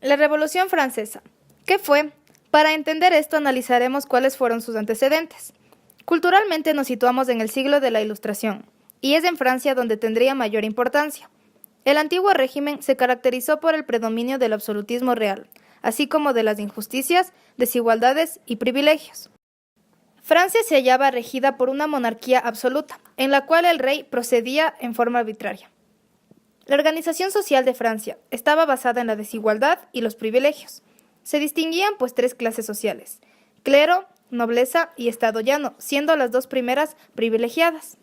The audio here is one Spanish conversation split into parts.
La Revolución Francesa. ¿Qué fue? Para entender esto analizaremos cuáles fueron sus antecedentes. Culturalmente nos situamos en el siglo de la Ilustración, y es en Francia donde tendría mayor importancia. El antiguo régimen se caracterizó por el predominio del absolutismo real, así como de las injusticias, desigualdades y privilegios. Francia se hallaba regida por una monarquía absoluta, en la cual el rey procedía en forma arbitraria. La organización social de Francia estaba basada en la desigualdad y los privilegios. Se distinguían pues tres clases sociales: clero, nobleza y estado llano, siendo las dos primeras privilegiadas.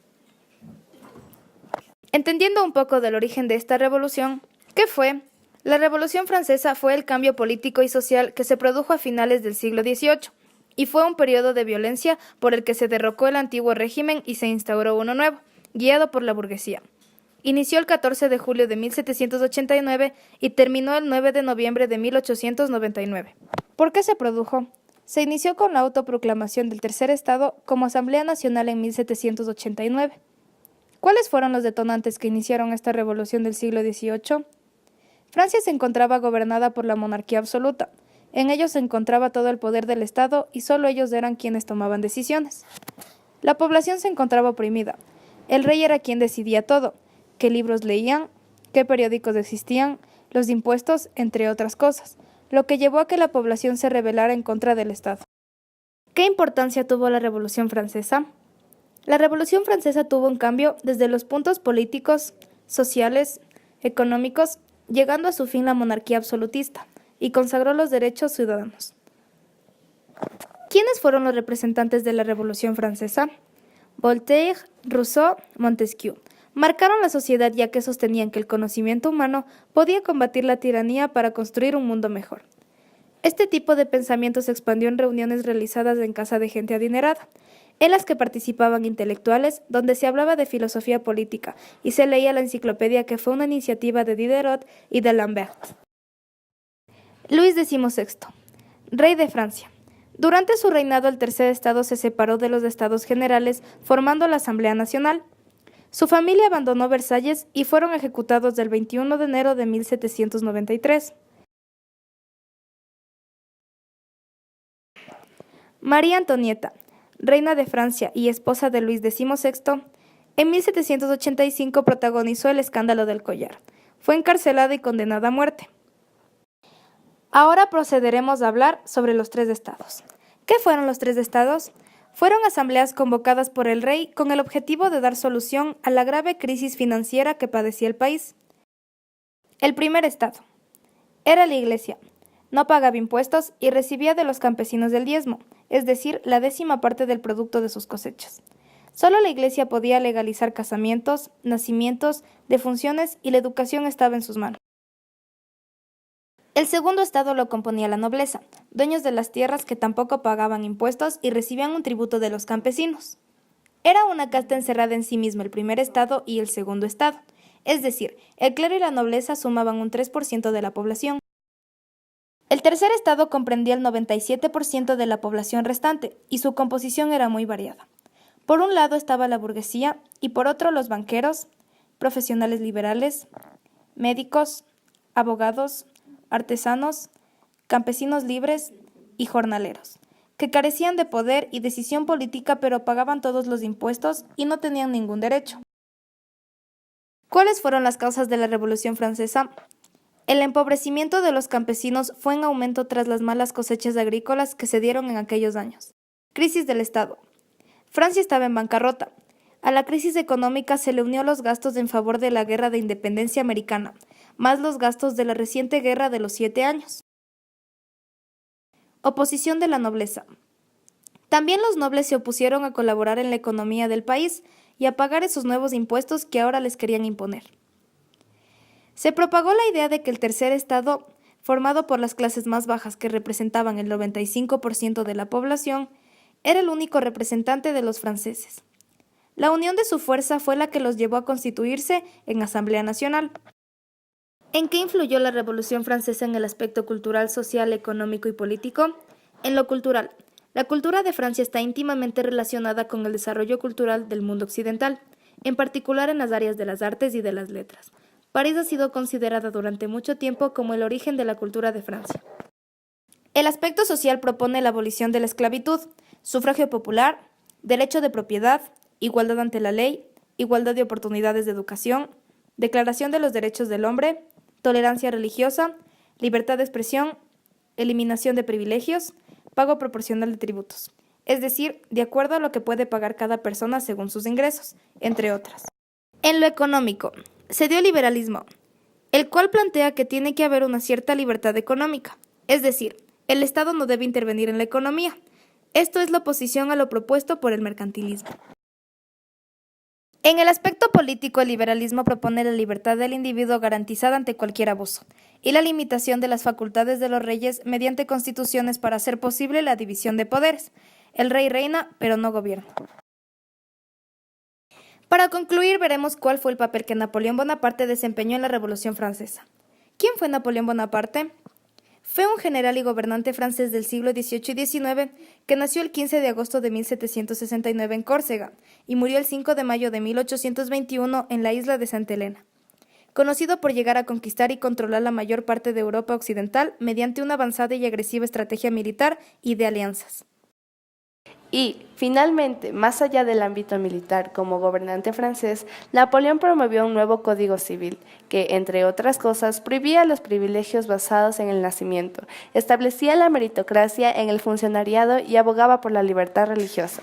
Entendiendo un poco del origen de esta revolución, ¿qué fue? La Revolución Francesa fue el cambio político y social que se produjo a finales del siglo XVIII, y fue un periodo de violencia por el que se derrocó el antiguo régimen y se instauró uno nuevo, guiado por la burguesía. Inició el 14 de julio de 1789 y terminó el 9 de noviembre de 1899. ¿Por qué se produjo? Se inició con la autoproclamación del Tercer Estado como Asamblea Nacional en 1789. ¿Cuáles fueron los detonantes que iniciaron esta revolución del siglo XVIII? Francia se encontraba gobernada por la monarquía absoluta. En ellos se encontraba todo el poder del Estado y solo ellos eran quienes tomaban decisiones. La población se encontraba oprimida. El rey era quien decidía todo: qué libros leían, qué periódicos existían, los impuestos, entre otras cosas, lo que llevó a que la población se rebelara en contra del Estado. ¿Qué importancia tuvo la Revolución Francesa? La Revolución Francesa tuvo un cambio desde los puntos políticos, sociales, económicos, llegando a su fin la monarquía absolutista, y consagró los derechos ciudadanos. ¿Quiénes fueron los representantes de la Revolución Francesa? Voltaire, Rousseau, Montesquieu. Marcaron la sociedad ya que sostenían que el conocimiento humano podía combatir la tiranía para construir un mundo mejor. Este tipo de pensamiento se expandió en reuniones realizadas en casa de gente adinerada, en las que participaban intelectuales, donde se hablaba de filosofía política y se leía la enciclopedia, que fue una iniciativa de Diderot y de Lambert. Luis XVI, rey de Francia. Durante su reinado el Tercer Estado se separó de los Estados Generales, formando la Asamblea Nacional. Su familia abandonó Versalles y fueron ejecutados el 21 de enero de 1793. María Antonieta, reina de Francia y esposa de Luis XVI, en 1785 protagonizó el escándalo del collar. Fue encarcelada y condenada a muerte. Ahora procederemos a hablar sobre los tres estados. ¿Qué fueron los tres estados? Fueron asambleas convocadas por el rey con el objetivo de dar solución a la grave crisis financiera que padecía el país. El primer estado era la Iglesia. No pagaba impuestos y recibía de los campesinos el diezmo, es decir, la 10ª parte del producto de sus cosechas. Solo la Iglesia podía legalizar casamientos, nacimientos, defunciones, y la educación estaba en sus manos. El segundo estado lo componía la nobleza, dueños de las tierras que tampoco pagaban impuestos y recibían un tributo de los campesinos. Era una casta encerrada en sí mismo el primer estado y el segundo estado, es decir, el clero y la nobleza sumaban un 3% de la población. El tercer estado comprendía el 97% de la población restante, y su composición era muy variada. Por un lado estaba la burguesía y por otro los banqueros, profesionales liberales, médicos, abogados, artesanos, campesinos libres y jornaleros, que carecían de poder y decisión política, pero pagaban todos los impuestos y no tenían ningún derecho. ¿Cuáles fueron las causas de la Revolución Francesa? El empobrecimiento de los campesinos fue en aumento tras las malas cosechas agrícolas que se dieron en aquellos años. Crisis del Estado. Francia estaba en bancarrota. A la crisis económica se le unió los gastos en favor de la Guerra de Independencia Americana, más los gastos de la reciente Guerra de los 7 años. Oposición de la nobleza. También los nobles se opusieron a colaborar en la economía del país y a pagar esos nuevos impuestos que ahora les querían imponer. Se propagó la idea de que el tercer estado, formado por las clases más bajas que representaban el 95% de la población, era el único representante de los franceses. La unión de su fuerza fue la que los llevó a constituirse en Asamblea Nacional. ¿En qué influyó la Revolución Francesa en el aspecto cultural, social, económico y político? En lo cultural. La cultura de Francia está íntimamente relacionada con el desarrollo cultural del mundo occidental, en particular en las áreas de las artes y de las letras. París ha sido considerada durante mucho tiempo como el origen de la cultura de Francia. El aspecto social propone la abolición de la esclavitud, sufragio popular, derecho de propiedad, igualdad ante la ley, igualdad de oportunidades de educación, declaración de los derechos del hombre, tolerancia religiosa, libertad de expresión, eliminación de privilegios, pago proporcional de tributos, es decir, de acuerdo a lo que puede pagar cada persona según sus ingresos, entre otras. En lo económico, se dio el liberalismo, el cual plantea que tiene que haber una cierta libertad económica, es decir, el Estado no debe intervenir en la economía. Esto es la oposición a lo propuesto por el mercantilismo. En el aspecto político, el liberalismo propone la libertad del individuo garantizada ante cualquier abuso y la limitación de las facultades de los reyes mediante constituciones para hacer posible la división de poderes. El rey reina, pero no gobierna. Para concluir, veremos cuál fue el papel que Napoleón Bonaparte desempeñó en la Revolución Francesa. ¿Quién fue Napoleón Bonaparte? Fue un general y gobernante francés del siglo XVIII y XIX que nació el 15 de agosto de 1769 en Córcega y murió el 5 de mayo de 1821 en la isla de Santa Elena. Conocido por llegar a conquistar y controlar la mayor parte de Europa occidental mediante una avanzada y agresiva estrategia militar y de alianzas. Y, finalmente, más allá del ámbito militar, como gobernante francés, Napoleón promovió un nuevo código civil que, entre otras cosas, prohibía los privilegios basados en el nacimiento, establecía la meritocracia en el funcionariado y abogaba por la libertad religiosa.